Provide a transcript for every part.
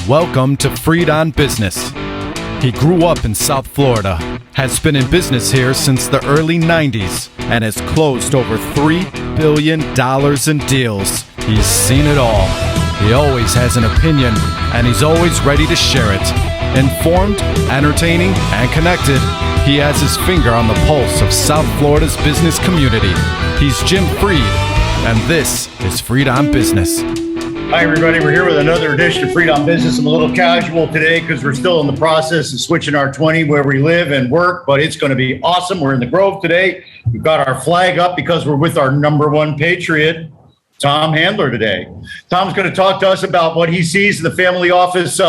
Welcome to Freed on Business. He grew up in South Florida, has been in business here since the early 90s, and has closed over $3 billion in deals. He's seen it all. He always has an opinion, and he's always ready to share it. Informed, entertaining, and connected, he has his finger on the pulse of South Florida's business community. He's Jim Freed, and this is Freed on Business. Hi, everybody. We're here with another edition of Freed on Business. I'm a little casual today because we're still in the process of switching our 20 where we live and work, but it's going to be awesome. We're in the Grove today. We've got our flag up because we're with our number one patriot, Tom Handler, today. Tom's going to talk to us about what he sees in the family office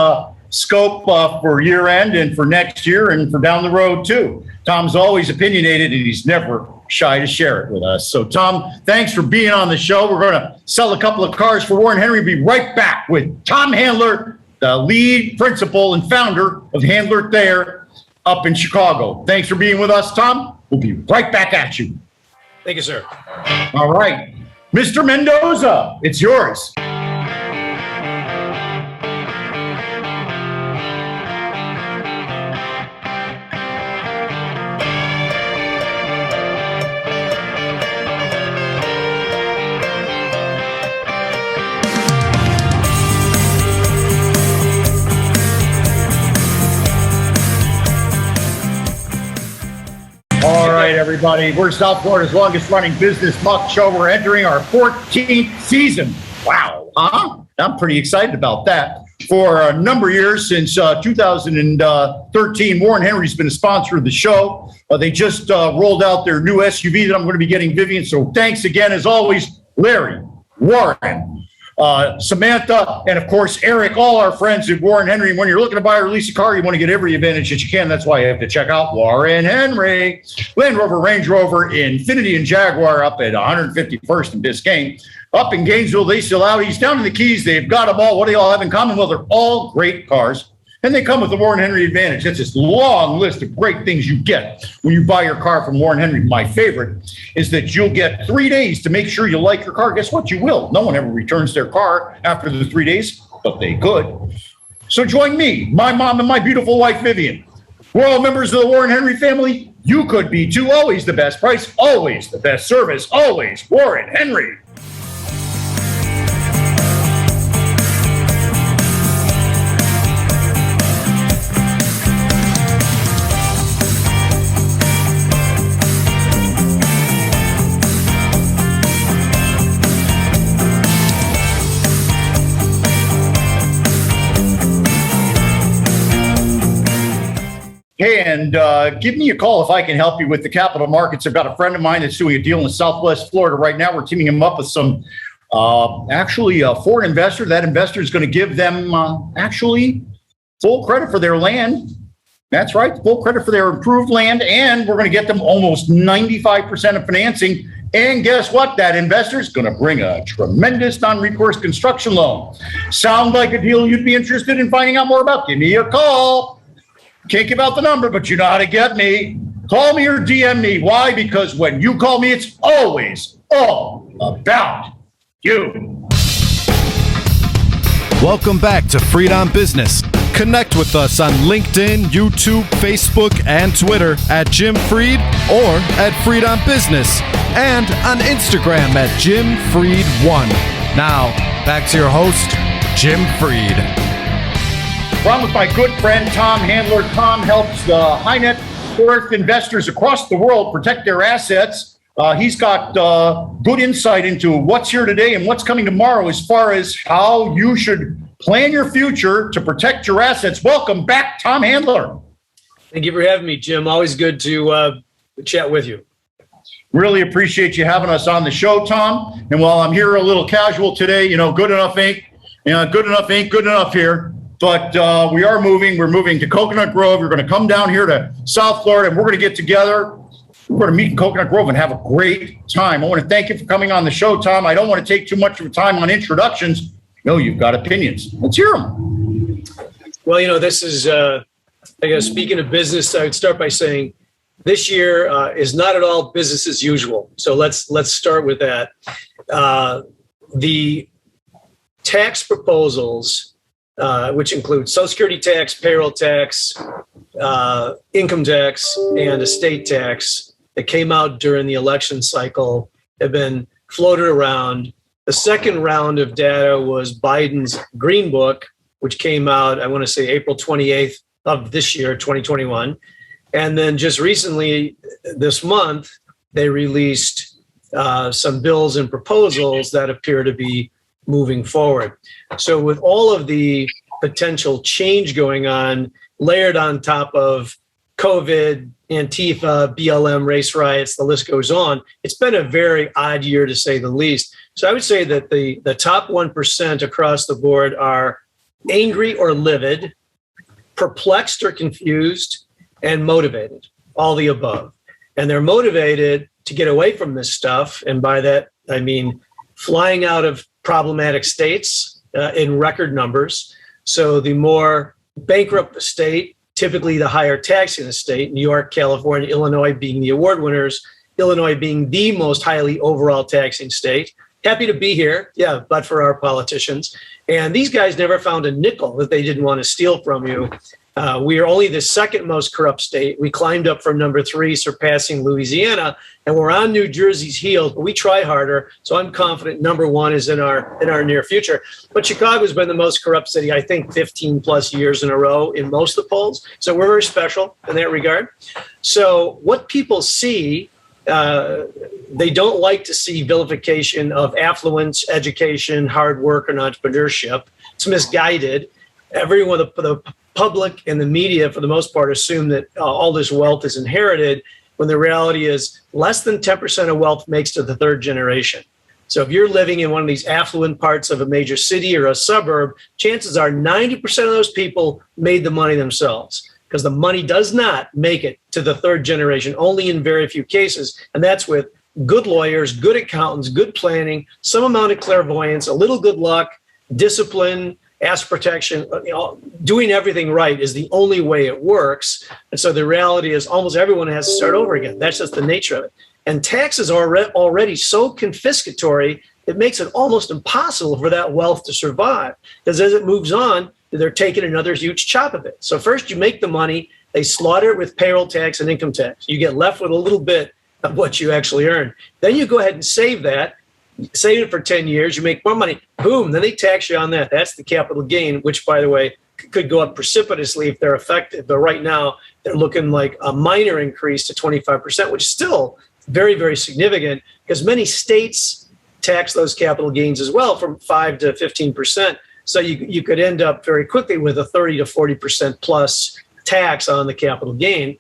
scope for year end and for next year and for down the road, too. Tom's always opinionated and he's never shy to share it with us. So, Tom, thanks for being on the show. We're going to sell a couple of cars for Warren Henry. We'll be right back with Tom Handler, the lead principal and founder of Handler Thayer up in Chicago. Thanks for being with us, Tom. We'll be right back at you. Thank you, sir. All right. Mr. Mendoza, it's yours. All right, everybody. We're South Florida's longest running business talk show. We're entering our 14th season. Wow, huh? I'm pretty excited about that. For a number of years, since 2013, Warren Henry's been a sponsor of the show. They just rolled out their new SUV that I'm going to be getting, Vivian. So thanks again, as always, Larry, Warren, Samantha, and of course, Eric, all our friends at Warren Henry. When you're looking to buy or lease a car, you want to get every advantage that you can. That's why you have to check out Warren Henry. Land Rover, Range Rover, Infiniti, and Jaguar up at 151st and Biscayne. Up in Gainesville, they sell Audis. Down in the Keys, they've got them all. What do they all have in common? Well, they're all great cars. And they come with the Warren Henry Advantage. That's this long list of great things you get when you buy your car from Warren Henry. My favorite is that you'll get 3 days to make sure you like your car. Guess what? You will. No one ever returns their car after the 3 days, but they could. So join me, my mom, and my beautiful wife, Vivian. We're all members of the Warren Henry family. You could be too. Always the best price, always the best service, always Warren Henry. Hey, and give me a call if I can help you with the capital markets. I've got a friend of mine that's doing a deal in Southwest Florida right now. We're teaming him up with some, actually, a foreign investor. That investor is going to give them actually full credit for their land. That's right, full credit for their improved land. And we're going to get them almost 95% of financing. And guess what? That investor is going to bring a tremendous non-recourse construction loan. Sound like a deal you'd be interested in finding out more about? Give me a call. Can't give out the number, but you know how to get me. Call me or DM me. Why? Because when you call me, it's always all about you. Welcome back to Freed on Business. Connect with us on LinkedIn, YouTube, Facebook, and Twitter at Jim Freed or at Freed on Business, and on Instagram at Jim Freed1. Now, back to your host, Jim Freed. I'm with my good friend, Tom Handler. Tom helps high net worth investors across the world protect their assets. He's got good insight into what's here today and what's coming tomorrow as far as how you should plan your future to protect your assets. Welcome back, Tom Handler. Thank you for having me, Jim. Always good to chat with you. Really appreciate you having us on the show, Tom. And while I'm here a little casual today, good enough ain't good enough here. But we are moving. We're moving to Coconut Grove. We're going to come down here to South Florida, and we're going to get together. We're going to meet in Coconut Grove and have a great time. I want to thank you for coming on the show, Tom. I don't want to take too much of your time on introductions. No, you've got opinions. Let's hear them. Well, this is, I guess, speaking of business, I would start by saying this year is not at all business as usual. So let's start with that. The tax proposals which includes Social Security tax, payroll tax, income tax, and estate tax that came out during the election cycle have been floated around. The second round of data was Biden's Green Book, which came out, I want to say April 28th of this year, 2021. And then just recently, this month, they released some bills and proposals that appear to be moving forward. So with all of the potential change going on, layered on top of COVID, Antifa, BLM, race riots, the list goes on, it's been a very odd year to say the least. So I would say that the top 1% across the board are angry or livid, perplexed or confused, and motivated, all the above. And they're motivated to get away from this stuff. And by that, I mean flying out of problematic states in record numbers. So the more bankrupt the state, typically the higher taxing the state, New York, California, Illinois being the award winners, Illinois being the most highly overall taxing state. Happy to be here, yeah, but for our politicians. And these guys never found a nickel that they didn't want to steal from you. We are only the second most corrupt state. We climbed up from number 3, surpassing Louisiana, and we're on New Jersey's heels, but we try harder. So I'm confident number 1 is in our near future. But Chicago's been the most corrupt city, I think, 15 plus years in a row in most of the polls. So we're very special in that regard. So what people see, they don't like to see vilification of affluence, education, hard work, and entrepreneurship. It's misguided. Everyone, the public and the media, for the most part, assume that all this wealth is inherited, when the reality is less than 10% of wealth makes to the third generation. So if you're living in one of these affluent parts of a major city or a suburb, chances are 90% of those people made the money themselves, because the money does not make it to the third generation, only in very few cases. And that's with good lawyers, good accountants, good planning, some amount of clairvoyance, a little good luck, discipline, asset protection. Doing everything right is the only way it works. And so the reality is almost everyone has to start over again. That's just the nature of it. And taxes are already so confiscatory, it makes it almost impossible for that wealth to survive. Because as it moves on, they're taking another huge chop of it. So first you make the money, they slaughter it with payroll tax and income tax. You get left with a little bit of what you actually earn. Then you go ahead and save that. Save it for 10 years, you make more money, boom, then they tax you on that. That's the capital gain, which, by the way, could go up precipitously if they're effective. But right now, they're looking like a minor increase to 25%, which is still very, very significant, because many states tax those capital gains as well from 5 to 15%. So you could end up very quickly with a 30 to 40% plus tax on the capital gain.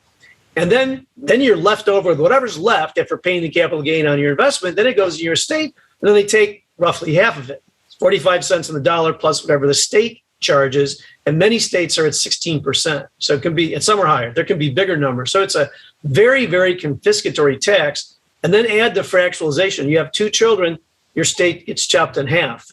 And then you're left over with whatever's left after paying the capital gain on your investment. Then it goes to your estate, and then they take roughly half of it. It's 45 cents on the dollar plus whatever the state charges. And many states are at 16%. So it can be, and some are higher. There can be bigger numbers. So it's a very, very confiscatory tax. And then add the fractionalization. You have 2 children, your state gets chopped in half.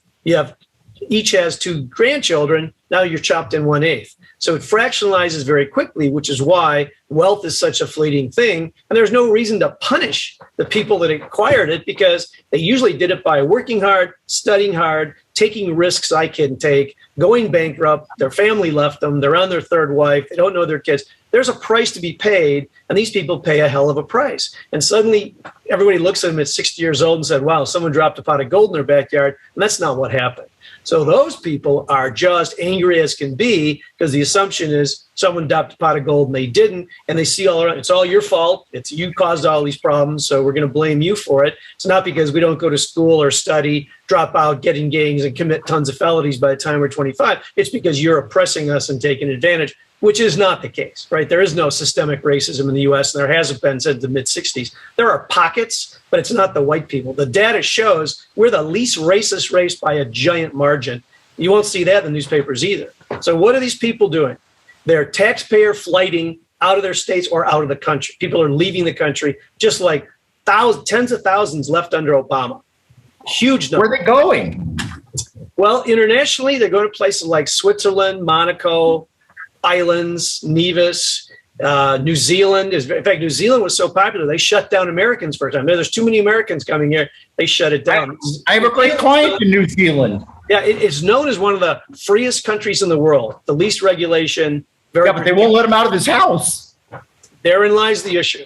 Each has 2 grandchildren, now you're chopped in 1/8. So it fractionalizes very quickly, which is why wealth is such a fleeting thing. And there's no reason to punish the people that acquired it, because they usually did it by working hard, studying hard, taking risks I can take, going bankrupt, their family left them, they're on their 3rd wife, they don't know their kids. There's a price to be paid, and these people pay a hell of a price. And suddenly everybody looks at them at 60 years old and said, wow, someone dropped a pot of gold in their backyard. And that's not what happened. So those people are just angry as can be, because the assumption is someone dropped a pot of gold and they didn't, and they see all around, it's all your fault. It's you caused all these problems, so we're going to blame you for it. It's not because we don't go to school or study, drop out, get in gangs, and commit tons of felonies by the time we're 25. It's because you're oppressing us and taking advantage, which is not the case, right? There is no systemic racism in the U.S., and there hasn't been since the mid-'60s. There are pockets, but it's not the white people. The data shows we're the least racist race by a giant margin. You won't see that in the newspapers either. So what are these people doing? They're taxpayer flighting out of their states or out of the country. People are leaving the country, just like tens of thousands left under Obama. Huge number. Where are they going? Well, internationally, they're going to places like Switzerland, Monaco, islands, Nevis, New Zealand. In fact, New Zealand was so popular, they shut down Americans for a time. There's too many Americans coming here. They shut it down. I have a great client in New Zealand. Yeah, it's known as one of the freest countries in the world, the least regulation. But they won't let him out of his house. Therein lies the issue.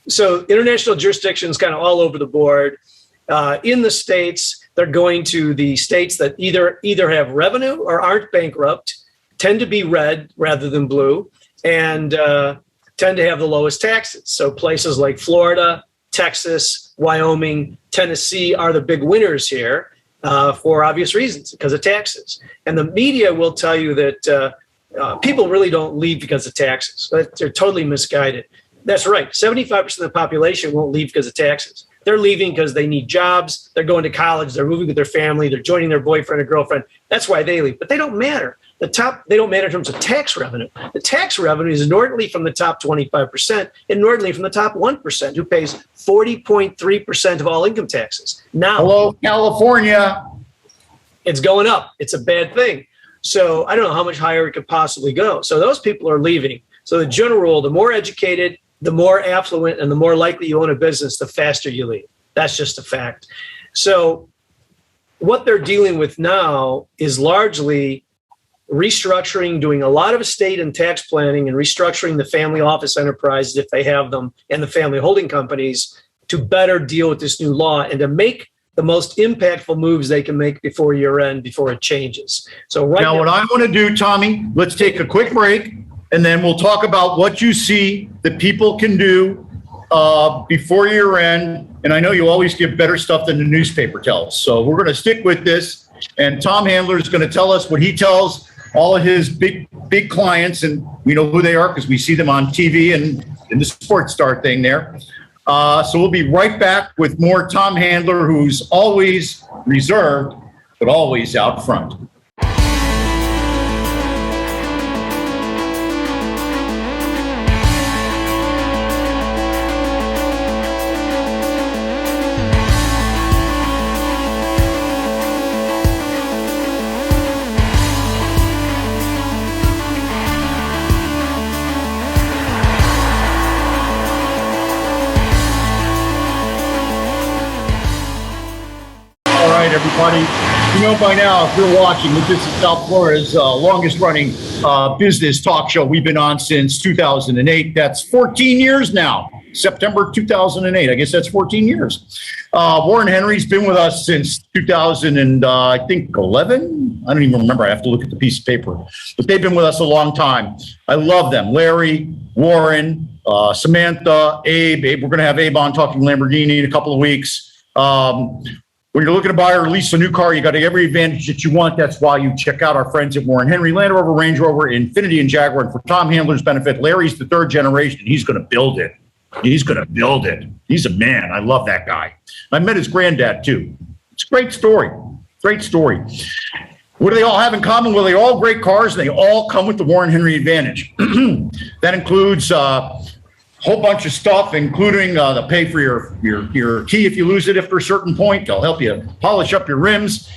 So international jurisdictions kind of all over the board. In the states, they're going to the states that either have revenue or aren't bankrupt, tend to be red rather than blue, and tend to have the lowest taxes. So places like Florida, Texas, Wyoming, Tennessee are the big winners here for obvious reasons, because of taxes. And the media will tell you that people really don't leave because of taxes. They're totally misguided. That's right. 75% of the population won't leave because of taxes. They're leaving because they need jobs. They're going to college. They're moving with their family. They're joining their boyfriend or girlfriend. That's why they leave. But they don't matter. They don't matter in terms of tax revenue. The tax revenue is inordinately from the top 25%, inordinately from the top 1%, who pays 40.3% of all income taxes. Now, hello, California. It's going up. It's a bad thing. So I don't know how much higher it could possibly go. So those people are leaving. So the general rule, the more educated, the more affluent, and the more likely you own a business, the faster you leave. That's just a fact. So what they're dealing with now is largely restructuring, doing a lot of estate and tax planning, and restructuring the family office enterprises, if they have them, and the family holding companies to better deal with this new law and to make the most impactful moves they can make before year end, before it changes. So right now, what I want to do, Tommy, let's take a quick break, and then we'll talk about what you see that people can do before year end. And I know you always give better stuff than the newspaper tells. So we're going to stick with this. And Tom Handler is going to tell us what he tells all of his big clients. And we know who they are because we see them on TV and in the Sports Star thing there. So we'll be right back with more Tom Handler, who's always reserved, but always out front. Everybody, you know by now, if you're watching, this is South Florida's longest running business talk show. We've been on since 2008. That's 14 years now. September 2008. I guess that's 14 years. Warren Henry's been with us since 2000 and I think 11. I don't even remember. I have to look at the piece of paper. But they've been with us a long time. I love them. Larry, Warren, Samantha, Abe. We're going to have Abe on talking Lamborghini in a couple of weeks. When you're looking to buy or lease a new car, you got every advantage that you want. That's why you check out our friends at Warren Henry, Land Rover, Range Rover, Infiniti, and Jaguar. And for Tom Handler's benefit, Larry's the third generation. He's going to build it. He's going to build it. He's a man. I love that guy. I met his granddad, too. It's a great story. Great story. What do they all have in common? Well, they're all great cars, and they all come with the Warren Henry advantage. That includes whole bunch of stuff, including they'll pay for your key if you lose it after a certain point. They'll help you polish up your rims.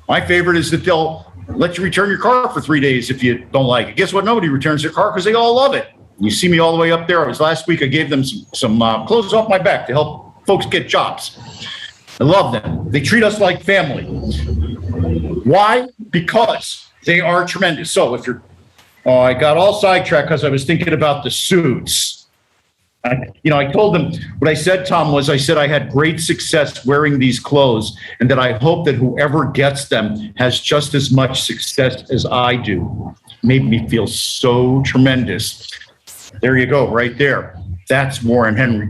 My favorite is that they'll let you return your car for 3 days if you don't like it. Guess what? Nobody returns their car because they all love it. You see me all the way up there. I was last week. I gave them some clothes off my back to help folks get jobs. I love them. They treat us like family. Why? Because they are tremendous. So if you're, I got all sidetracked because I was thinking about the suits. I told them what I said, Tom, was I said I had great success wearing these clothes and that I hope that whoever gets them has just as much success as I do. Made me feel so tremendous. There you go, right there. That's Warren Henry.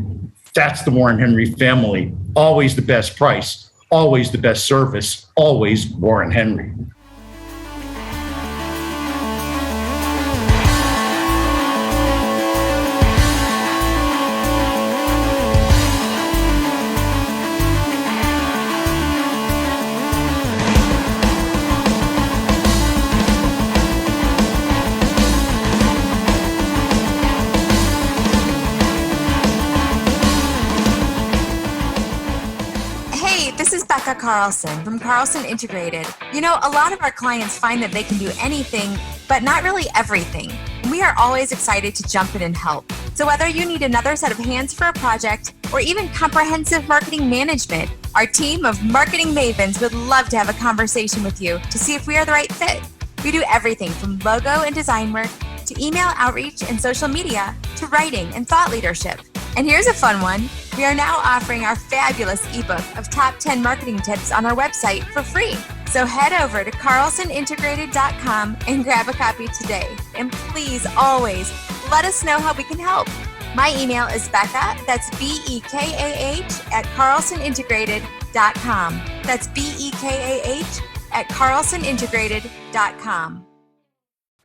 That's the Warren Henry family. Always the best price, always the best service, always Warren Henry. Carlson from Carlson Integrated. You know, a lot of our clients find that they can do anything, but not really everything. We are always excited to jump in and help. So whether you need another set of hands for a project or even comprehensive marketing management, our team of marketing mavens would love to have a conversation with you to see if we are the right fit. We do everything from logo and design work to email outreach and social media to writing and thought leadership. And here's a fun one. We are now offering our fabulous ebook of top 10 marketing tips on our website for free. So head over to carlsonintegrated.com and grab a copy today. And please always let us know how we can help. My email is Becca, that's BEKAH at carlsonintegrated.com. That's BEKAH at carlsonintegrated.com.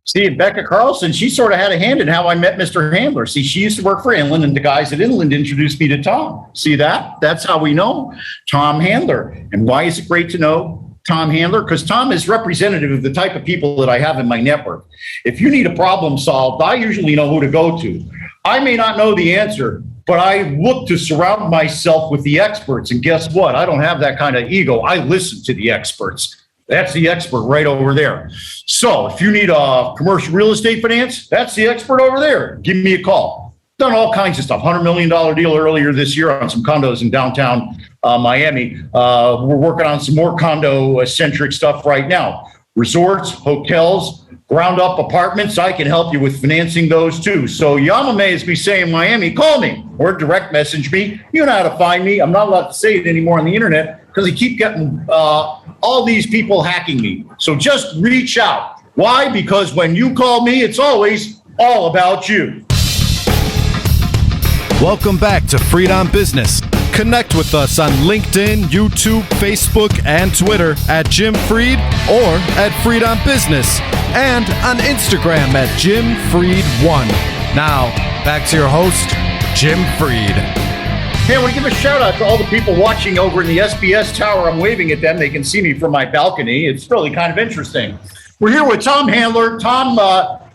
See, Becca Carlson, she sort of had a hand in how I met Mr. Handler. See, she used to work for Inland, and the guys at Inland introduced me to Tom. See that? That's how we know Tom Handler. And why is it great to know Tom Handler? Because Tom is representative of the type of people that I have in my network. If you need a problem solved, I usually know who to go to. I may not know the answer, but I look to surround myself with the experts. And guess what? I don't have that kind of ego. I listen to the experts. That's the expert right over there. So if you need a commercial real estate finance, that's the expert over there. Give me a call. Done all kinds of stuff. $100 million deal earlier this year on some condos in downtown Miami. We're working on some more condo-centric stuff right now. Resorts, hotels, ground-up apartments. I can help you with financing those too. So Yamame, as we say in Miami, call me or direct message me. You know how to find me. I'm not allowed to say it anymore on the internet because I keep getting all these people hacking me. So just reach out. Why? Because when you call me, it's always all about you. Welcome back to Freed on Business. Connect with us on LinkedIn, YouTube, Facebook, and Twitter at Jim Freed or at Freed on Business, and on Instagram at Jim Freed1. Now, back to your host, Jim Freed. Hey, I want to give a shout out to all the people watching over in the SBS tower. I'm waving at them. They can see me from my balcony. It's really kind of interesting. We're here with Tom Handler. Tom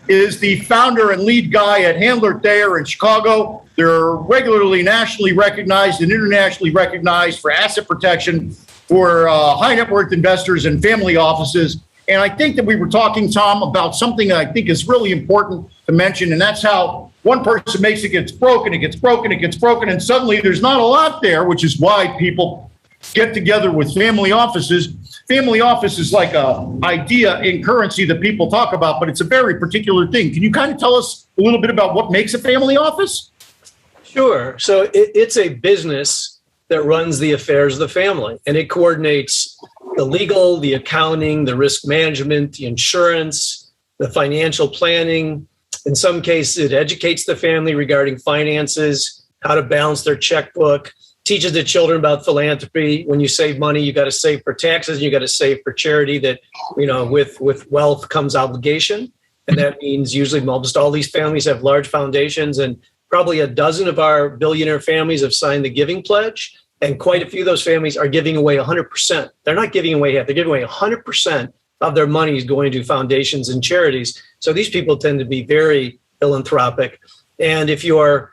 is the founder and lead guy at Handler Thayer in Chicago. They're regularly nationally recognized and internationally recognized for asset protection for high net worth investors and family offices. And I think that we were talking, Tom, about something that I think is really important to mention, and that's how one person makes it gets broken, and suddenly there's not a lot there, which is why people get together with family offices. Family office is like a idea in currency that people talk about, but it's a very particular thing. Can you kind of tell us a little bit about what makes a family office? Sure. So it's a business that runs the affairs of the family, and it coordinates the legal, the accounting, the risk management, the insurance, the financial planning. In some cases, it educates the family regarding finances, how to balance their checkbook, teaches the children about philanthropy. When you save money, you got to save for taxes, and you got to save for charity. That, you know, with wealth comes obligation. And that means usually almost all these families have large foundations, and probably a dozen of our billionaire families have signed the Giving Pledge. And quite a few of those families are giving away 100%. They're not giving away half. They're giving away 100% of their money is going to foundations and charities. So these people tend to be very philanthropic. And if you're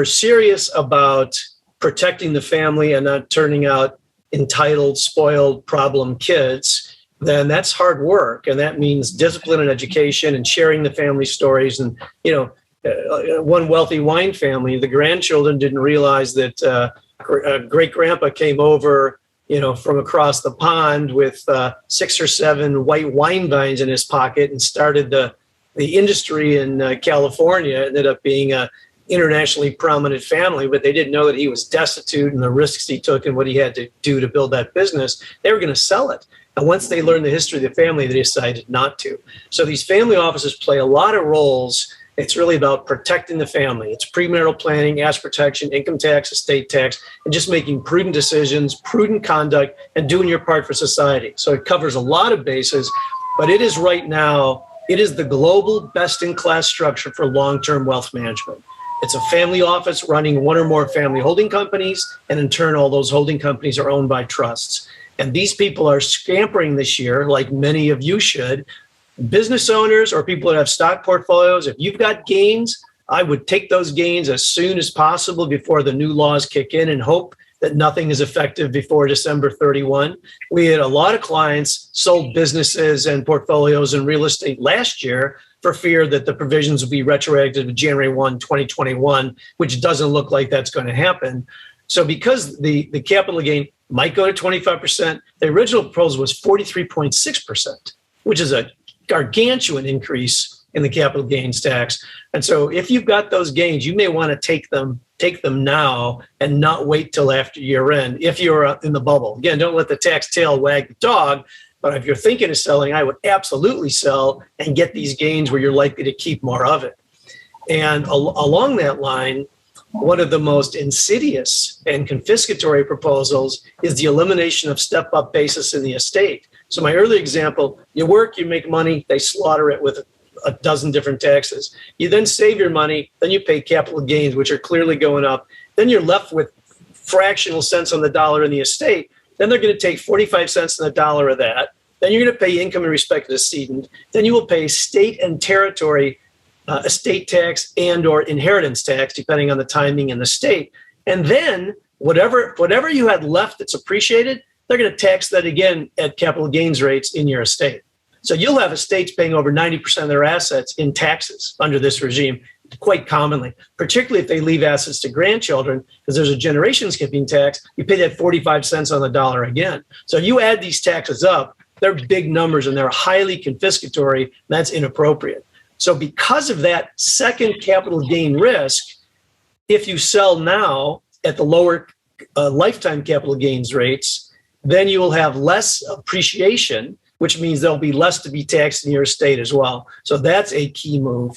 serious about protecting the family and not turning out entitled, spoiled, problem kids, then that's hard work. And that means discipline and education and sharing the family stories. And, you know, one wealthy wine family, the grandchildren didn't realize that great grandpa came over, you know, from across the pond with 6 or 7 white wine vines in his pocket and started the industry in California. It ended up being a internationally prominent family, but they didn't know that he was destitute and the risks he took and what he had to do to build that business. They were going to sell it. And once they learned the history of the family, they decided not to. So these family offices play a lot of roles. It's really about protecting the family. It's premarital planning, asset protection, income tax, estate tax, and just making prudent decisions, prudent conduct, and doing your part for society. So it covers a lot of bases, but it is right now, it is the global best-in-class structure for long-term wealth management. It's a family office running one or more family holding companies, and in turn, all those holding companies are owned by trusts. And these people are scampering this year, like many of you should. Business owners or people that have stock portfolios, if you've got gains, I would take those gains as soon as possible before the new laws kick in and hope that nothing is effective before December 31. We had a lot of clients sold businesses and portfolios in real estate last year for fear that the provisions will be retroactive to January 1, 2021, which doesn't look like that's going to happen. So because the capital gain might go to 25%, the original proposal was 43.6%, which is a gargantuan increase in the capital gains tax. And so if you've got those gains, you may want to take them now and not wait till after year end if you're in the bubble. Again, don't let the tax tail wag the dog. But if you're thinking of selling, I would absolutely sell and get these gains where you're likely to keep more of it. And along that line, one of the most insidious and confiscatory proposals is the elimination of step-up basis in the estate. So my early example, you work, you make money, they slaughter it with a dozen different taxes. You then save your money, then you pay capital gains, which are clearly going up. Then you're left with fractional cents on the dollar in the estate. Then they're going to take 45 cents on the dollar of that. Then you're going to pay income in respect to the decedent. Then you will pay state and territory estate tax and or inheritance tax, depending on the timing and the state. And then whatever you had left that's appreciated, they're going to tax that again at capital gains rates in your estate. So you'll have estates paying over 90% of their assets in taxes under this regime, quite commonly, particularly if they leave assets to grandchildren, because there's a generation skipping tax. You pay that 45 cents on the dollar again. So you add these taxes up, they're big numbers and they're highly confiscatory. That's inappropriate. So because of that second capital gain risk, if you sell now at the lower lifetime capital gains rates, then you will have less appreciation, which means there'll be less to be taxed in your estate as well. So that's a key move.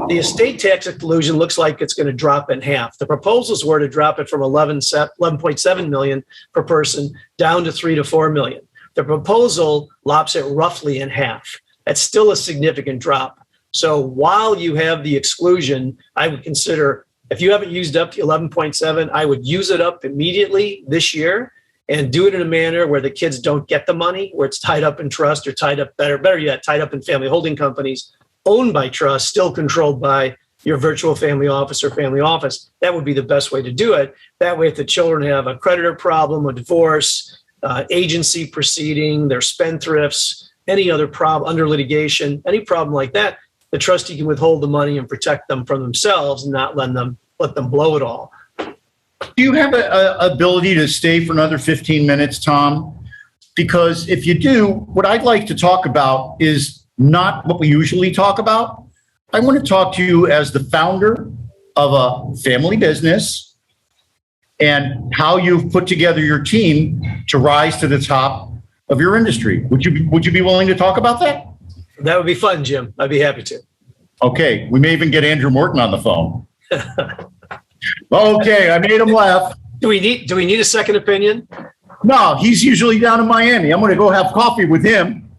The estate tax exclusion looks like it's going to drop in half. The proposals were to drop it from 11.7 million per person down to 3 to 4 million. The proposal lops it roughly in half. That's still a significant drop. So while you have the exclusion, I would consider, if you haven't used up the 11.7, I would use it up immediately this year and do it in a manner where the kids don't get the money, where it's tied up in trust or tied up, better yet, tied up in family holding companies, owned by trust, still controlled by your virtual family office or family office. That would be the best way to do it. That way, if the children have a creditor problem, a divorce, agency proceeding, they're spendthrifts, any other problem under litigation, any problem like that, the trustee can withhold the money and protect them from themselves and not let them blow it all. Do you have an ability to stay for another 15 minutes, Tom? Because if you do, what I'd like to talk about is not what we usually talk about. I want to talk to you as the founder of a family business and how you've put together your team to rise to the top of your industry. Would you be willing to talk about that? That would be fun, Jim. I'd be happy to. Okay. We may even get Andrew Morton on the phone. Okay. I made him laugh. Do we need a second opinion? No, he's usually down in Miami. I'm going to go have coffee with him.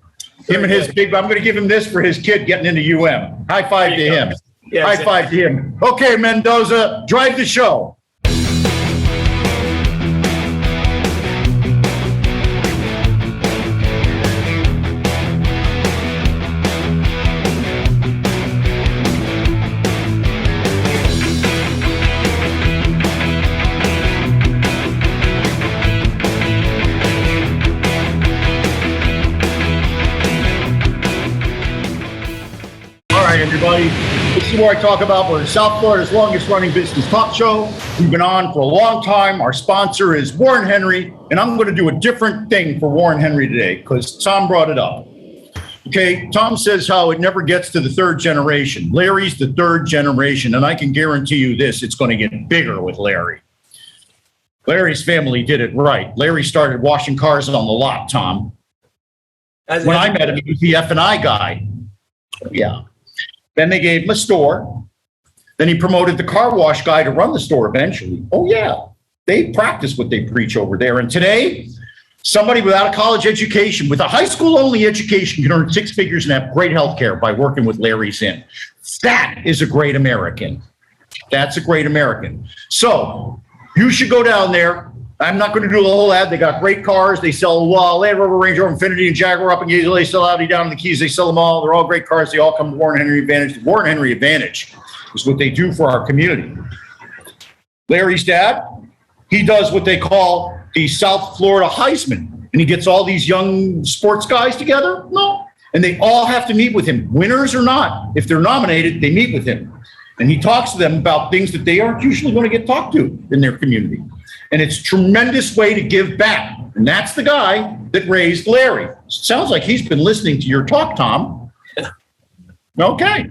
I'm going to give him this for his kid getting into UM. High five to him. Yeah, High five to him. Okay, Mendoza, drive the show. Everybody, this is where I talk about we're South Florida's longest running business talk show. We've been on for a long time. Our sponsor is Warren Henry, and I'm going to do a different thing for Warren Henry today because Tom brought it up. Okay, Tom says how it never gets to the third generation. Larry's the third generation, and I can guarantee you this, it's going to get bigger with Larry. Larry's family did it right. Larry started washing cars on the lot, Tom. When I met him, he was the F&I guy. Yeah. Then they gave him a store. Then he promoted the car wash guy to run the store eventually. Oh, yeah. They practice what they preach over there. And today, somebody without a college education, with a high school only education, can earn 6 figures and have great health care by working with Larry Zinn. That is a great American. That's a great American. So you should go down there. I'm not going to do the whole ad. They got great cars. They sell Land Rover, Range Rover, Infiniti, and Jaguar up in Gainesville. They sell Audi down in the Keys. They sell them all. They're all great cars. They all come to Warren Henry Advantage. The Warren Henry Advantage is what they do for our community. Larry's dad, he does what they call the South Florida Heisman, and he gets all these young sports guys together. No. And they all have to meet with him, winners or not. If they're nominated, they meet with him. And he talks to them about things that they aren't usually going to get talked to in their community. And it's a tremendous way to give back. And that's the guy that raised Larry. Sounds like he's been listening to your talk, Tom. Okay.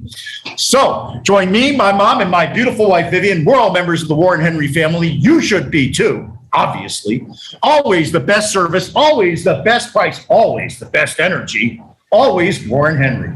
So join me, my mom, and my beautiful wife, Vivian. We're all members of the Warren Henry family. You should be too, obviously. Always the best service, always the best price, always the best energy, always Warren Henry.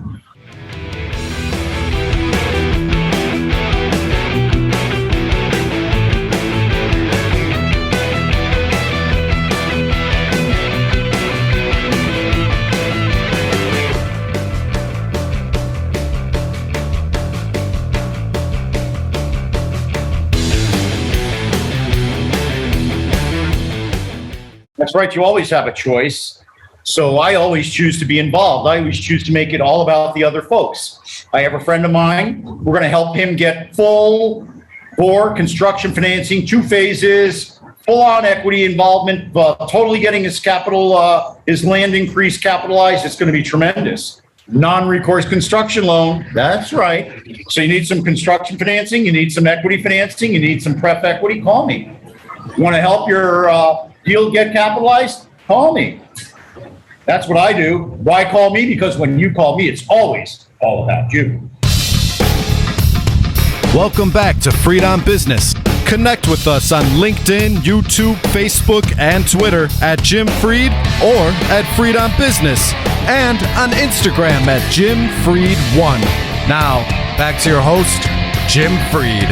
That's right. You always have a choice. So I always choose to be involved. I always choose to make it all about the other folks. I have a friend of mine. We're going to help him get full bore construction financing, 2 phases, full on equity involvement, totally getting his capital, his land increase capitalized. It's going to be tremendous. Non-recourse construction loan. That's right. So you need some construction financing. You need some equity financing. You need some pref equity. Call me. You want to help your deal get capitalized? Call me. That's what I do. Why call me? Because when you call me, it's always all about you. Welcome back to Freed on Business. Connect with us on LinkedIn, YouTube, Facebook, and Twitter at Jim Freed or at Freed on Business, and on Instagram at Jim Freed1. Now, back to your host, Jim Freed.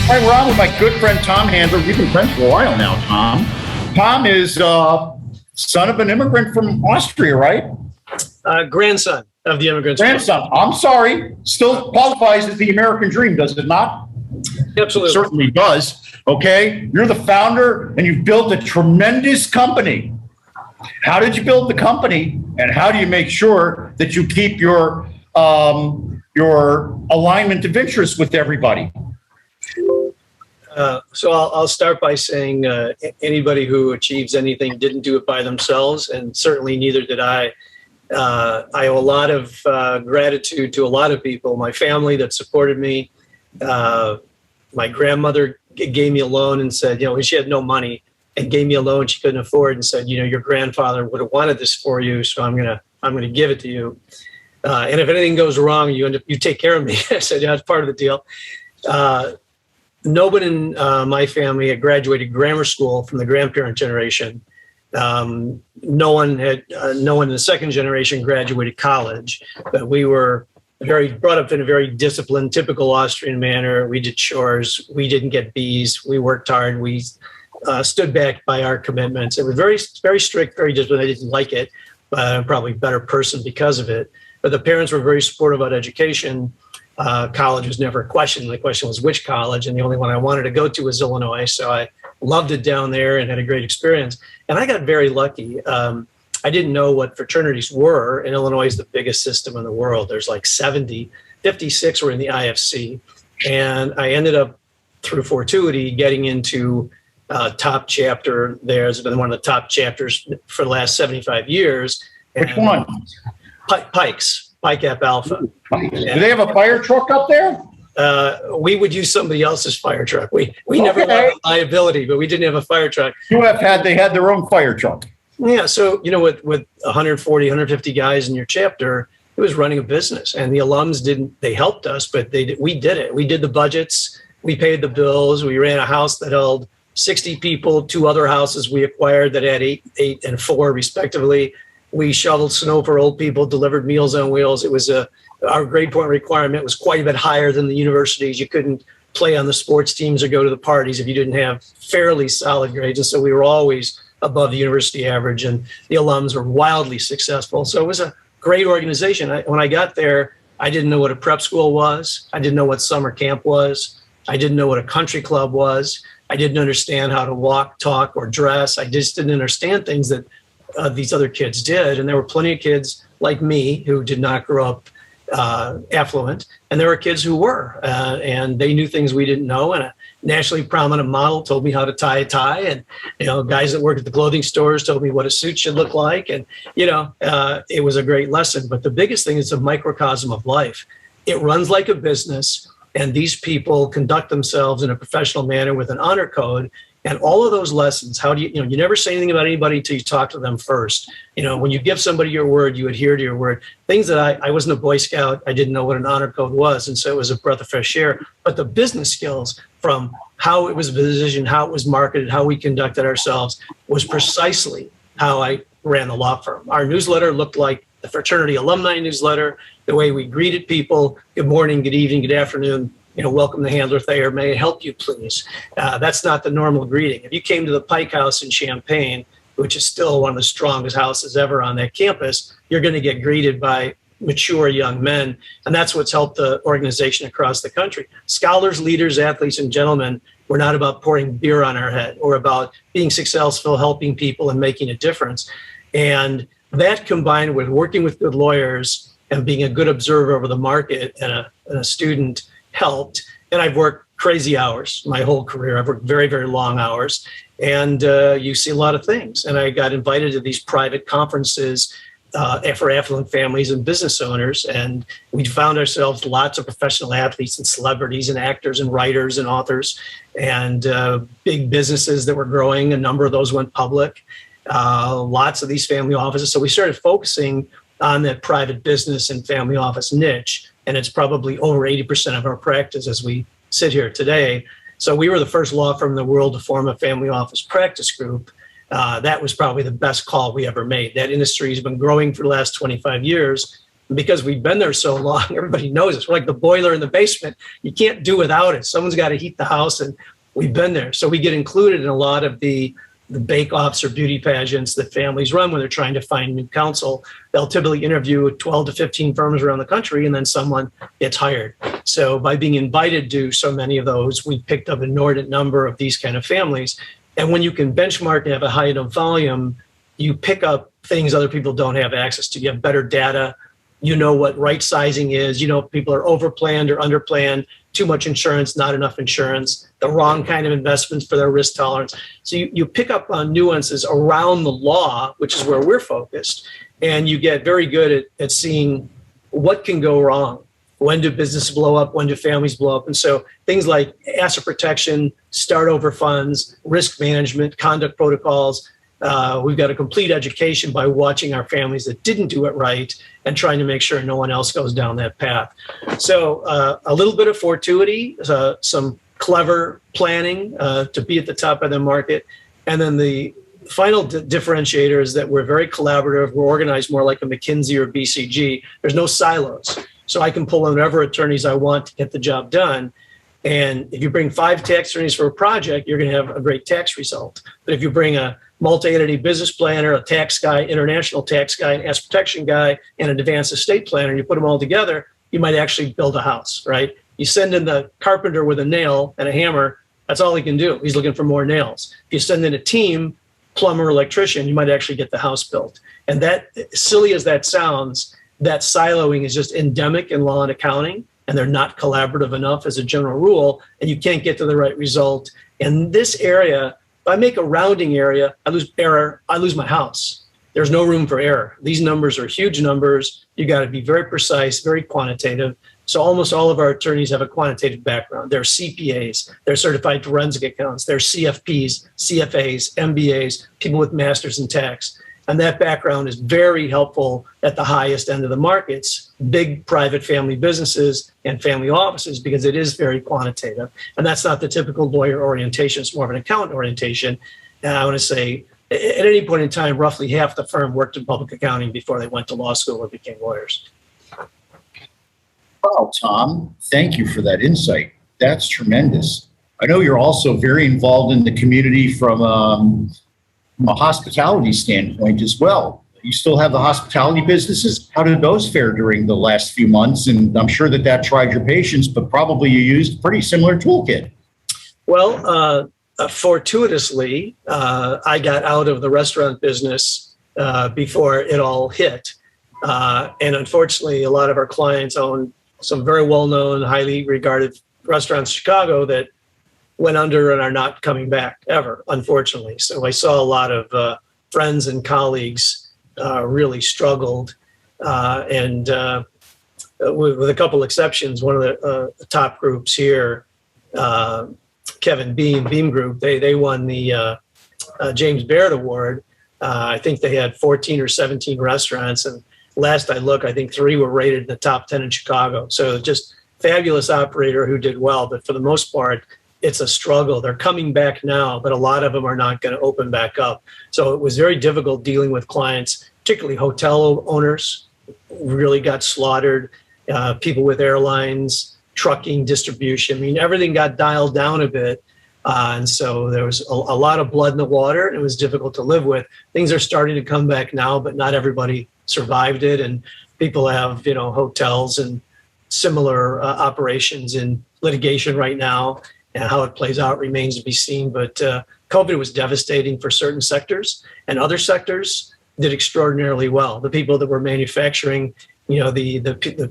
All right, we're on with my good friend Tom Handler. We've been friends for a while now, Tom. Tom is son of an immigrant from Austria, right? Grandson of the immigrants. Grandson. I'm sorry. Still qualifies as the American dream, does it not? Absolutely. It certainly does. Okay. You're the founder and you've built a tremendous company. How did you build the company? And how do you make sure that you keep your alignment of interest with everybody? So I'll start by saying anybody who achieves anything didn't do it by themselves, and certainly neither did I. I owe a lot of gratitude to a lot of people. My family that supported me. My grandmother gave me a loan and said, she had no money and gave me a loan she couldn't afford and said, your grandfather would have wanted this for you, so I'm gonna give it to you. And if anything goes wrong, you take care of me. I said, yeah, it's part of the deal. Nobody in my family had graduated grammar school from the grandparent generation. No one in the second generation graduated college, but we were brought up in a very disciplined, typical Austrian manner. We did chores. We didn't get B's. We worked hard. We stood back by our commitments. It was very, very strict, very disciplined. I didn't like it, but I'm probably a better person because of it. But the parents were very supportive about education. College was never a question. The question was which college, and the only one I wanted to go to was Illinois. So I loved it down there and had a great experience. And I got very lucky. I didn't know what fraternities were, and Illinois is the biggest system in the world. There's like 70, 56 were in the IFC. And I ended up, through fortuity, getting into top chapter there. It's been one of the top chapters for the last 75 years. Which one? Pikes, Pi Kappa Alpha. Do they have a fire truck up there? We would use somebody else's fire truck. We never had a liability, but we didn't have a fire truck. They had their own fire truck. Yeah, so with 140, 150 guys in your chapter, it was running a business, and the alums they helped us, but we did it. We did the budgets, we paid the bills, we ran a house that held 60 people, 2 other houses we acquired that had 8 and 4 respectively. We shoveled snow for old people, delivered Meals on Wheels. It was our grade point requirement was quite a bit higher than the universities. You couldn't play on the sports teams or go to the parties if you didn't have fairly solid grades. And so we were always above the university average, and the alums were wildly successful. So it was a great organization. When I got there, I didn't know what a prep school was. I didn't know what summer camp was. I didn't know what a country club was. I didn't understand how to walk, talk, or dress. I just didn't understand things that these other kids did. And there were plenty of kids like me who did not grow up affluent, and there were kids who were, and they knew things we didn't know. And a nationally prominent model told me how to tie a tie, and guys that worked at the clothing stores told me what a suit should look like, and it was a great lesson. But the biggest thing is a microcosm of life. It runs like a business, and these people conduct themselves in a professional manner with an honor code. And all of those lessons, how do you never say anything about anybody until you talk to them first. When you give somebody your word, you adhere to your word. Things that I wasn't a Boy Scout, I didn't know what an honor code was. And so it was a breath of fresh air. But the business skills from how it was positioned, how it was marketed, how we conducted ourselves was precisely how I ran the law firm. Our newsletter looked like the fraternity alumni newsletter, the way we greeted people. Good morning, good evening, good afternoon. Welcome to Handler Thayer. May I help you, please? That's not the normal greeting. If you came to the Pike House in Champaign, which is still one of the strongest houses ever on that campus, you're going to get greeted by mature young men. And that's what's helped the organization across the country. Scholars, leaders, athletes, and gentlemen, we're not about pouring beer on our head or about being successful, helping people, and making a difference. And that combined with working with good lawyers and being a good observer of the market and a student helped. And I've worked crazy hours my whole career. I've worked very, very long hours, and you see a lot of things. And I got invited to these private conferences for affluent families and business owners. And we found ourselves lots of professional athletes and celebrities and actors and writers and authors and big businesses that were growing. A number of those went public, lots of these family offices. So we started focusing on that private business and family office niche. And it's probably over 80% of our practice as we sit here today. So we were the first law firm in the world to form a family office practice group. That was probably the best call we ever made. That industry has been growing for the last 25 years. And because we've been there so long, everybody knows us. We're like the boiler in the basement. You can't do without it. Someone's got to heat the house, and we've been there. So we get included in a lot of the bake-offs or beauty pageants that families run when they're trying to find new counsel. They'll typically interview 12 to 15 firms around the country, and then someone gets hired. So by being invited to so many of those, we picked up an inordinate number of these kind of families. And when you can benchmark and have a high enough volume, you pick up things other people don't have access to. You have better data. You know what right sizing is. If people are overplanned or underplanned, too much insurance, not enough insurance, the wrong kind of investments for their risk tolerance. So you pick up on nuances around the law, which is where we're focused, and you get very good at seeing what can go wrong. When do businesses blow up? When do families blow up? And so things like asset protection, start over funds, risk management, conduct protocols. We've got a complete education by watching our families that didn't do it right and trying to make sure no one else goes down that path. So a little bit of fortuity, some clever planning to be at the top of the market. And then the final differentiator is that we're very collaborative. We're organized more like a McKinsey or BCG. There's no silos. So I can pull in whatever attorneys I want to get the job done. And if you bring 5 tax attorneys for a project, you're going to have a great tax result. But if you bring a multi-entity business planner, a tax guy, international tax guy, an asset protection guy, and an advanced estate planner, and you put them all together, you might actually build a house, right? You send in the carpenter with a nail and a hammer, that's all he can do. He's looking for more nails. If you send in a team, plumber, electrician, you might actually get the house built. And that, silly as that sounds, that siloing is just endemic in law and accounting, and they're not collaborative enough as a general rule, and you can't get to the right result. In this area, if I make a rounding area, I lose error, I lose my house. There's no room for error. These numbers are huge numbers. You got to be very precise, very quantitative. So almost all of our attorneys have a quantitative background. They're CPAs, they're certified forensic accountants, they're CFPs, CFAs, MBAs, people with masters in tax. And that background is very helpful at the highest end of the markets, big private family businesses and family offices, because it is very quantitative. And that's not the typical lawyer orientation. It's more of an accountant orientation. And I want to say, at any point in time, roughly half the firm worked in public accounting before they went to law school or became lawyers. Wow, Tom, thank you for that insight. That's tremendous. I know you're also very involved in the community from a hospitality standpoint as well. You still have the hospitality businesses. How did those fare during the last few months? And I'm sure that tried your patience, but probably you used a pretty similar toolkit. Well, fortuitously, I got out of the restaurant business before it all hit. And unfortunately, a lot of our clients own some very well-known, highly regarded restaurants in Chicago that went under and are not coming back ever, unfortunately. So I saw a lot of friends and colleagues really struggled. And with a couple exceptions, one of the top groups here, Kevin Beam Group, they won the James Baird Award. I think they had 14 or 17 restaurants, and last I looked, I think 3 were rated in the top 10 in Chicago. So just fabulous operator who did well, but for the most part, it's a struggle. They're coming back now, but a lot of them are not going to open back up. So it was very difficult dealing with clients, particularly hotel owners, really got slaughtered, people with airlines, trucking, distribution. I mean, everything got dialed down a bit. And so there was a lot of blood in the water, and it was difficult to live with. Things are starting to come back now, but not everybody survived it. And people have, hotels and similar operations in litigation right now, and how it plays out remains to be seen. But COVID was devastating for certain sectors, and other sectors did extraordinarily well. The people that were manufacturing, the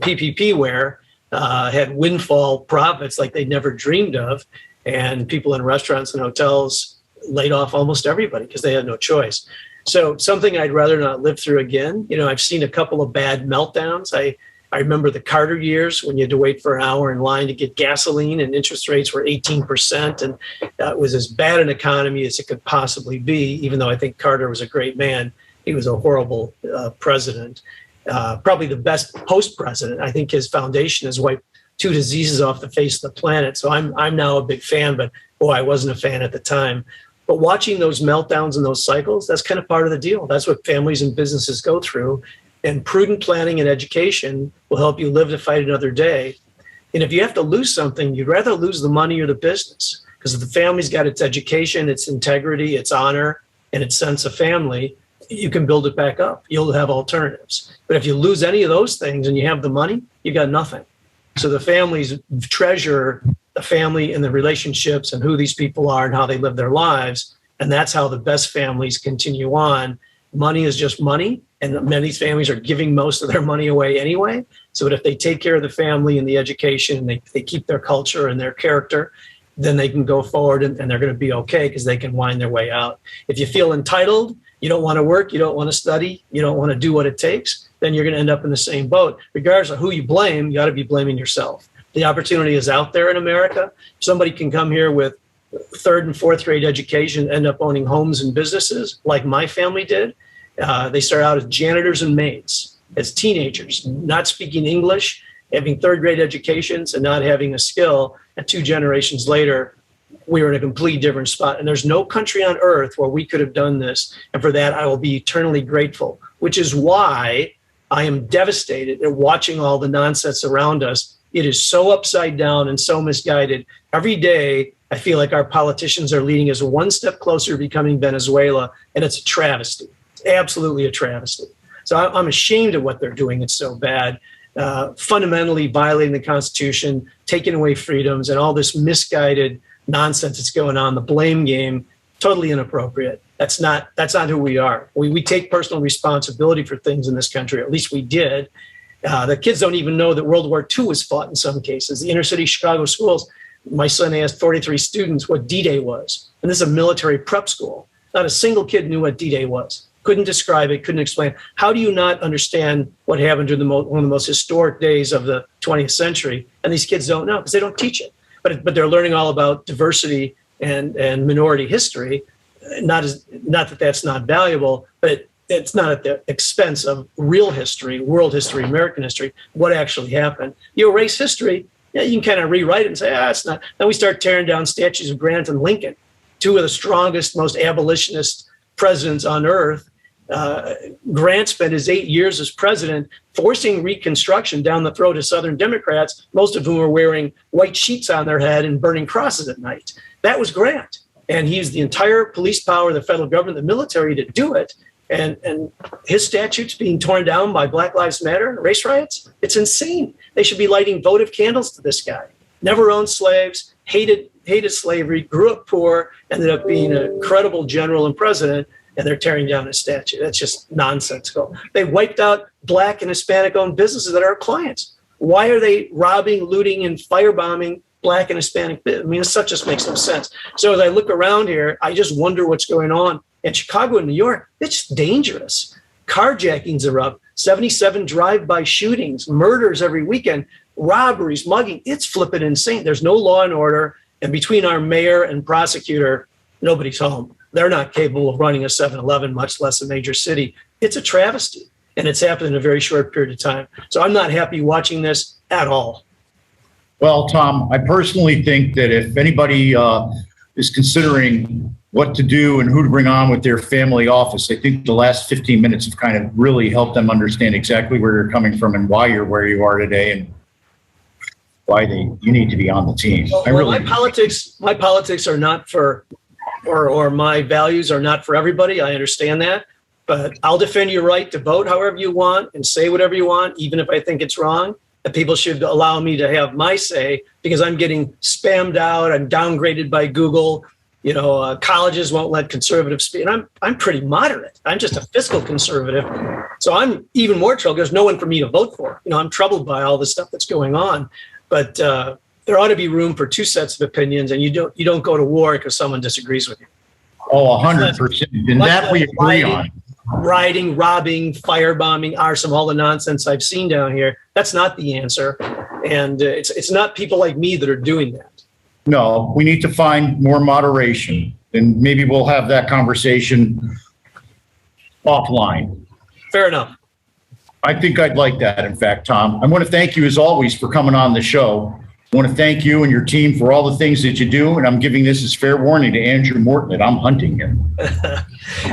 PPP ware had windfall profits like they never dreamed of. And people in restaurants and hotels laid off almost everybody because they had no choice. So something I'd rather not live through again. I've seen a couple of bad meltdowns. I remember the Carter years when you had to wait for an hour in line to get gasoline and interest rates were 18%. And that was as bad an economy as it could possibly be, even though I think Carter was a great man. He was a horrible president, probably the best post-president. I think his foundation has wiped 2 diseases off the face of the planet. So I'm now a big fan, but boy, I wasn't a fan at the time. But watching those meltdowns and those cycles, that's kind of part of the deal. That's what families and businesses go through. And prudent planning and education will help you live to fight another day. And if you have to lose something, you'd rather lose the money or the business. Because if the family's got its education, its integrity, its honor, and its sense of family, you can build it back up. You'll have alternatives. But if you lose any of those things and you have the money, you got nothing. So the families treasure the family and the relationships and who these people are and how they live their lives. And that's how the best families continue on. Money is just money. And many families are giving most of their money away anyway. So if they take care of the family and the education, and they keep their culture and their character, then they can go forward and they're going to be okay because they can wind their way out. If you feel entitled, you don't want to work, you don't want to study, you don't want to do what it takes, then you're going to end up in the same boat. Regardless of who you blame, you ought to be blaming yourself. The opportunity is out there in America. Somebody can come here with 3rd and 4th grade education, end up owning homes and businesses like my family did. They start out as janitors and maids, as teenagers, not speaking English, having 3rd grade educations and not having a skill. And 2 generations later, we were in a completely different spot. And there's no country on earth where we could have done this. And for that, I will be eternally grateful, which is why I am devastated at watching all the nonsense around us. It is so upside down and so misguided. Every day, I feel like our politicians are leading us one step closer to becoming Venezuela, and it's a travesty. It's absolutely a travesty. So I'm ashamed of what they're doing. It's so bad. Fundamentally violating the Constitution, taking away freedoms, and all this misguided nonsense that's going on, the blame game, totally inappropriate. That's not who we are. We take personal responsibility for things in this country, or at least we did. The kids don't even know that World War II was fought in some cases. The inner city Chicago schools, my son asked 43 students what D-Day was. And this is a military prep school. Not a single kid knew what D-Day was. Couldn't describe it, couldn't explain. How do you not understand what happened during one of the most historic days of the 20th century? And these kids don't know because they don't teach it. But they're learning all about diversity and minority history. Not that that's not valuable, but it's not at the expense of real history, world history, American history, what actually happened. You erase history, yeah, you can kind of rewrite it and say, it's not. Then we start tearing down statues of Grant and Lincoln, 2 of the strongest, most abolitionist presidents on earth. Grant spent his 8 years as president forcing Reconstruction down the throat of Southern Democrats, most of whom were wearing white sheets on their head and burning crosses at night. That was Grant. And he used the entire police power of the federal government, the military, to do it. And his statutes being torn down by Black Lives Matter and race riots, it's insane. They should be lighting votive candles to this guy. Never owned slaves, hated slavery, grew up poor, ended up being a credible general and president, and they're tearing down his statue. That's just nonsensical. They wiped out Black and Hispanic owned businesses that are our clients. Why are they robbing, looting, and firebombing Black and Hispanic business? I mean, this stuff just makes no sense. So as I look around here, I just wonder what's going on. In Chicago and New York, it's dangerous. Carjackings are up, 77 drive-by shootings, murders every weekend, robberies, mugging. It's flipping insane. There's no law and order. And between our mayor and prosecutor, nobody's home. They're not capable of running a 7-Eleven, much less a major city. It's a travesty. And it's happened in a very short period of time. So I'm not happy watching this at all. Well, Tom, I personally think that if anybody is considering what to do and who to bring on with their family office, I think the last 15 minutes have kind of really helped them understand exactly where you're coming from and why you're where you are today and why you need to be on the team. Well, my politics are not for, or my values are not for everybody. I understand that. But I'll defend your right to vote however you want and say whatever you want, even if I think it's wrong. That people should allow me to have my say because I'm getting spammed out. I'm downgraded by Google. Colleges won't let conservatives speak. And I'm pretty moderate. I'm just a fiscal conservative. So I'm even more troubled. There's no one for me to vote for. I'm troubled by all the stuff that's going on. But there ought to be room for two sets of opinions, and you don't go to war because someone disagrees with you. Oh, 100%. And that we agree on. Rioting, robbing, firebombing, arson, all the nonsense I've seen down here. That's not the answer. And it's not people like me that are doing that. No, we need to find more moderation. And maybe we'll have that conversation offline. Fair enough. I think I'd like that, in fact, Tom. I want to thank you, as always, for coming on the show. I want to thank you and your team for all the things that you do, and I'm giving this as fair warning to Andrew Morton that I'm hunting him.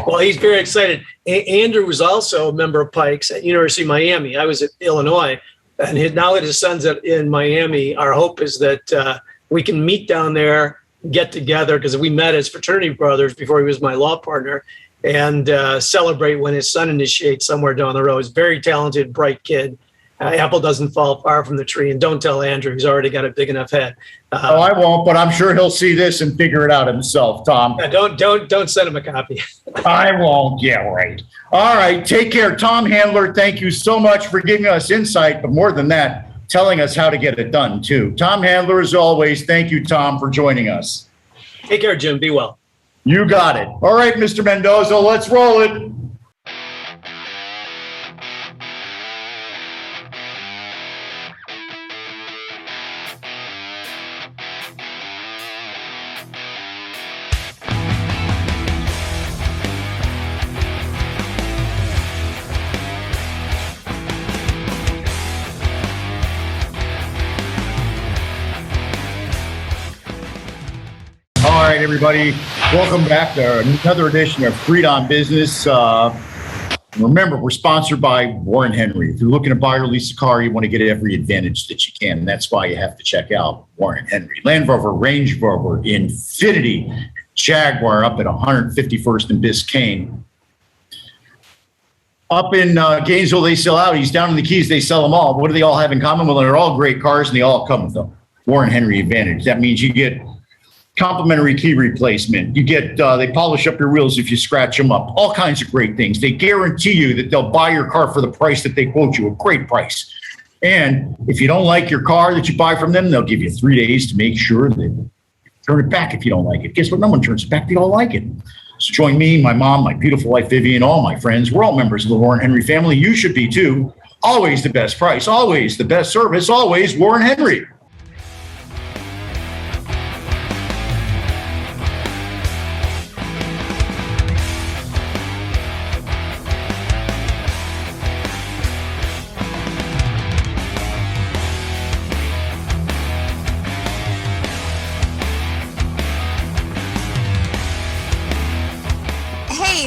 Well, he's very excited. Andrew was also a member of Pikes at University of Miami. I was at Illinois, and now that his son's in Miami, our hope is that we can meet down there, get together, because we met as fraternity brothers before he was my law partner, and celebrate when his son initiates somewhere down the road. He's a very talented, bright kid. Apple doesn't fall far from the tree, and don't tell Andrew, he's already got a big enough head. I won't, but I'm sure he'll see this and figure it out himself, Tom. Don't send him a copy. I won't. Yeah, right. All right. Take care. Tom Handler, thank you so much for giving us insight, but more than that, telling us how to get it done, too. Tom Handler, as always, thank you, Tom, for joining us. Take care, Jim. Be well. You got it. All right, Mr. Mendoza, let's roll it. All right, everybody. Welcome back to another edition of Freed on Business. Remember, we're sponsored by Warren Henry. If you're looking to buy or lease a car, you want to get every advantage that you can. And that's why you have to check out Warren Henry. Land Rover, Range Rover, Infiniti, Jaguar up at 151st and Biscayne. Up in Gainesville, they sell Audis. Down in the Keys, they sell them all. But what do they all have in common? Well, they're all great cars, and they all come with them. Warren Henry Advantage. That means you get complimentary key replacement. You get, they polish up your wheels if you scratch them up. All kinds of great things. They guarantee you that they'll buy your car for the price that they quote you, a great price. And if you don't like your car that you buy from them, they'll give you 3 days to make sure that turn it back if you don't like it. Guess what? No one turns it back. They don't like it. So join me, my mom, my beautiful wife, Vivian, all my friends. We're all members of the Warren Henry family. You should be too. Always the best price, always the best service, always Warren Henry.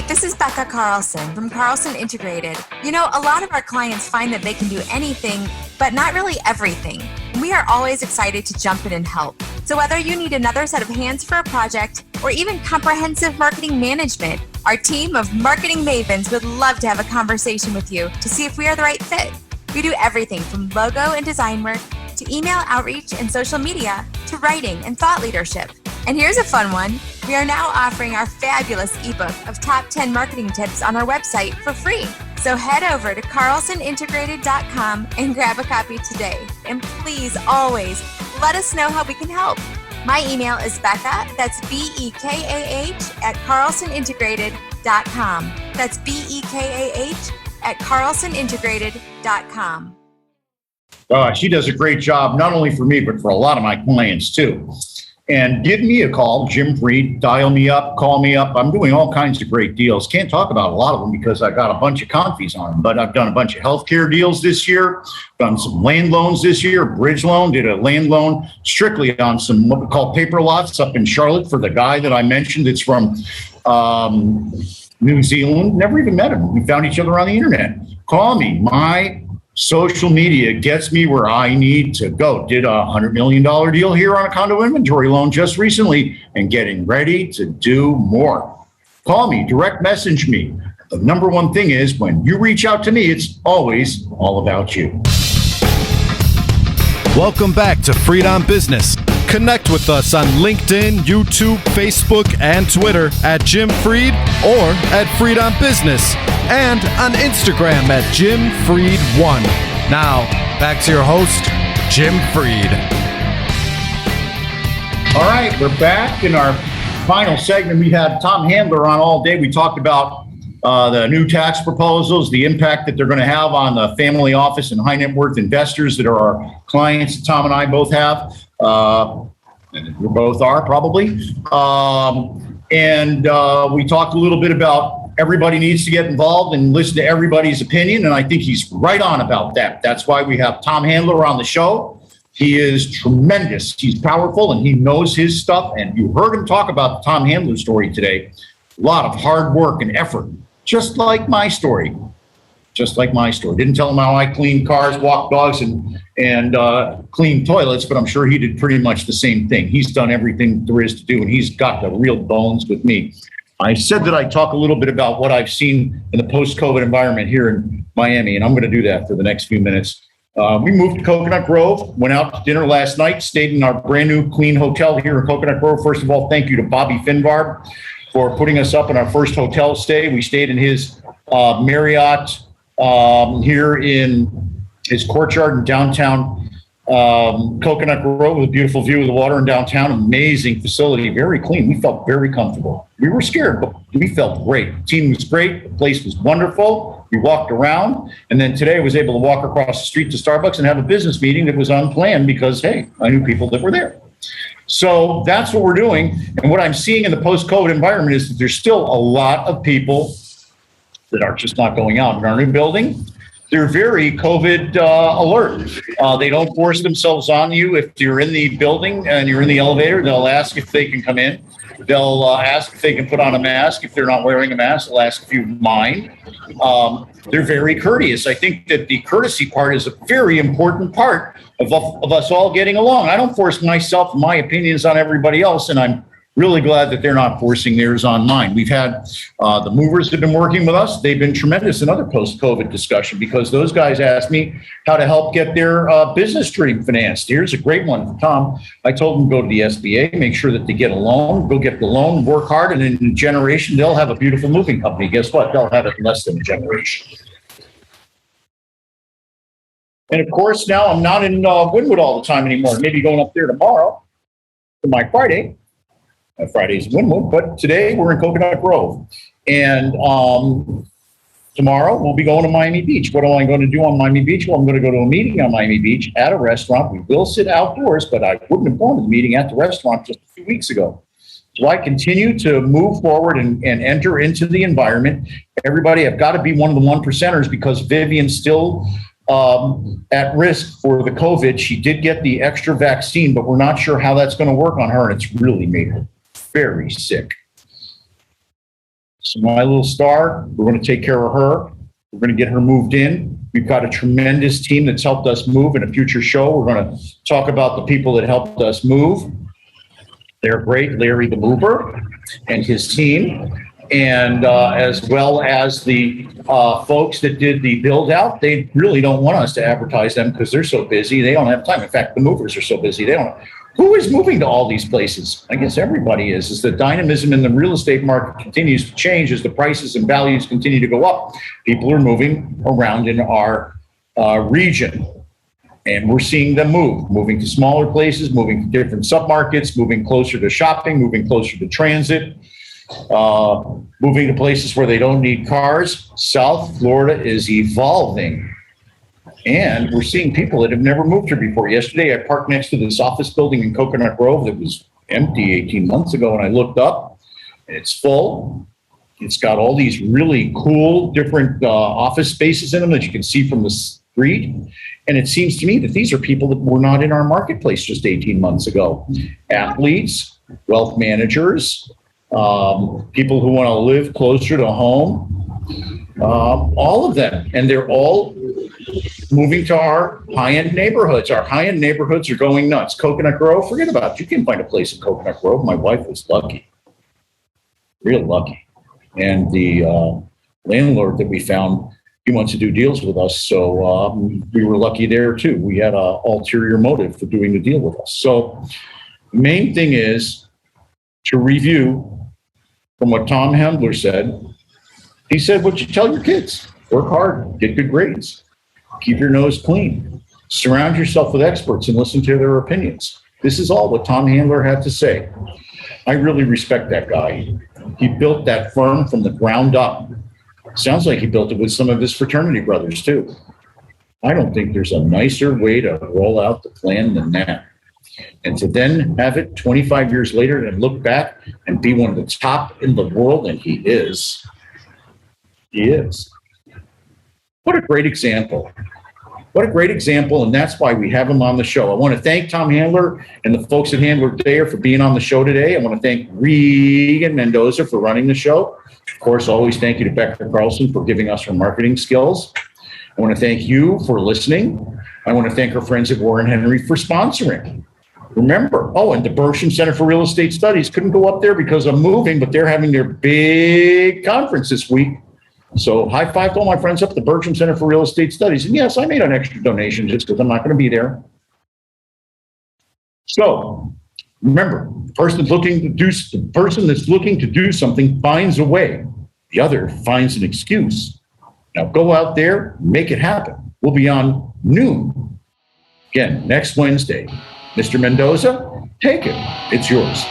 This is Becca Carlson from Carlson Integrated. A lot of our clients find that they can do anything, but not really everything. We are always excited to jump in and help. So whether you need another set of hands for a project or even comprehensive marketing management, our team of marketing mavens would love to have a conversation with you to see if we are the right fit. We do everything from logo and design work to email outreach and social media to writing and thought leadership. And here's a fun one. We are now offering our fabulous ebook of top 10 marketing tips on our website for free. So head over to carlsonintegrated.com and grab a copy today. And please always let us know how we can help. My email is Becca, that's BEKAH at carlsonintegrated.com. That's BEKAH at carlsonintegrated.com. She does a great job, not only for me, but for a lot of my clients too. And give me a call, Jim Freed, dial me up, call me up. I'm doing all kinds of great deals. Can't talk about a lot of them because I got a bunch of confies on them, but I've done a bunch of healthcare deals this year, done some land loans this year, bridge loan, did a land loan strictly on some what we call paper lots up in Charlotte for the guy that I mentioned. It's from New Zealand. Never even met him. We found each other on the internet. Call me. My social media gets me where I need to go. Did a $100 million deal here on a condo inventory loan just recently and getting ready to do more. Call me, direct message me. The number one thing is when you reach out to me, it's always all about you. Welcome back to Freed on Business. Connect with us on LinkedIn, YouTube, Facebook, and Twitter at Jim Freed or at Freed on Business, and on Instagram at Jim Freed1. Now, back to your host, Jim Freed. All right, we're back in our final segment. We had Tom Handler on all day. We talked about the new tax proposals, the impact that they're going to have on the family office and high net worth investors that are our clients that Tom and I both have. And we both are probably. And we talked a little bit about everybody needs to get involved and listen to everybody's opinion. And I think he's right on about that. That's why we have Tom Handler on the show. He is tremendous. He's powerful and he knows his stuff. And you heard him talk about the Tom Handler story today. A lot of hard work and effort, just like my story. Just like my story. Didn't tell him how I clean cars, walk dogs, and clean toilets, but I'm sure he did pretty much the same thing. He's done everything there is to do, and he's got the real bones with me. I said that I'd talk a little bit about what I've seen in the post-COVID environment here in Miami, and I'm going to do that for the next few minutes. We moved to Coconut Grove, went out to dinner last night, stayed in our brand new clean hotel here in Coconut Grove. First of all, thank you to Bobby Finbarb for putting us up in our first hotel stay. We stayed in his Marriott here in his courtyard in downtown Coconut Grove with a beautiful view of the water in downtown. Amazing facility, very clean. We felt very comfortable. We were scared, but we felt great. The team was great. The place was wonderful. We walked around. And then today I was able to walk across the street to Starbucks and have a business meeting that was unplanned because, hey, I knew people that were there. So that's what we're doing. And what I'm seeing in the post-COVID environment is that there's still a lot of people that are just not going out. In our new building, they're very COVID alert. They don't force themselves on you. If you're in the building and you're in the elevator, they'll ask if they can come in. They'll ask if they can put on a mask. If they're not wearing a mask, they'll ask if you mind. They're very courteous. I think that the courtesy part is a very important part of us all getting along. I don't force myself, my opinions on everybody else, and I'm really glad that they're not forcing theirs on mine. We've had the movers have been working with us. They've been tremendous in other post-COVID discussion because those guys asked me how to help get their business dream financed. Here's a great one from Tom. I told them go to the SBA, make sure that they get a loan, go get the loan, work hard, and in a generation, they'll have a beautiful moving company. Guess what? They'll have it in less than a generation. And of course, now I'm not in Wynwood all the time anymore. Maybe going up there tomorrow for my Friday. Friday's in Wynwood, but today we're in Coconut Grove. And tomorrow we'll be going to Miami Beach. What am I going to do on Miami Beach? Well, I'm going to go to a meeting on Miami Beach at a restaurant. We will sit outdoors, but I wouldn't have gone to the meeting at the restaurant just a few weeks ago. So I continue to move forward and enter into the environment. Everybody, I've got to be one of the 1%ers because Vivian's still at risk for the COVID. She did get the extra vaccine, but we're not sure how that's going to work on her, and it's really made her very sick. So my little star, we're going to take care of her. We're going to get her moved in. We've got a tremendous team that's helped us move. In a future show, we're going to talk about the people that helped us move. They're great. Larry the Mover and his team, and as well as the folks that did the build out. They really don't want us to advertise them because they're so busy. They don't have time. In fact, the movers are so busy. They don't Who is moving to all these places? I guess everybody is. As the dynamism in the real estate market continues to change, as the prices and values continue to go up, people are moving around in our region. And we're seeing them moving to smaller places, moving to different submarkets, moving closer to shopping, moving closer to transit, moving to places where they don't need cars. South Florida is evolving. And we're seeing people that have never moved here before. Yesterday, I parked next to this office building in Coconut Grove that was empty 18 months ago, and I looked up, and it's full. It's got all these really cool different office spaces in them that you can see from the street. And it seems to me that these are people that were not in our marketplace just 18 months ago. Athletes, wealth managers, people who want to live closer to home, all of them. And they're all moving to our high-end neighborhoods. Our high-end neighborhoods are going nuts. Coconut Grove, forget about it. You can find a place in Coconut Grove. My wife was lucky, real lucky. And the landlord that we found, he wants to do deals with us. So we were lucky there too. We had an ulterior motive for doing the deal with us. So the main thing is to review from what Tom Handler said. He said, what you tell your kids, work hard, get good grades, keep your nose clean, surround yourself with experts and listen to their opinions. This is all what Tom Handler had to say. I really respect that guy. He built that firm from the ground up. Sounds like he built it with some of his fraternity brothers too. I don't think there's a nicer way to roll out the plan than that. And to then have it 25 years later and look back and be one of the top in the world, and he is. He is. What a great example. What a great example, and that's why we have him on the show. I want to thank Tom Handler and the folks at Handler Thayer for being on the show today. I want to thank Regan Mendoza for running the show. Of course, always thank you to Becca Carlson for giving us her marketing skills. I want to thank you for listening. I want to thank our friends at Warren Henry for sponsoring. Remember, and the Berkshire Center for Real Estate Studies couldn't go up there because I'm moving, but they're having their big conference this week. So high five to all my friends up at the Berkshire Center for Real Estate Studies. And yes, I made an extra donation just because I'm not going to be there. So remember, the person that's looking to do something finds a way. The other finds an excuse. Now go out there, make it happen. We'll be on noon. Again, next Wednesday. Mr. Mendoza, take it. It's yours.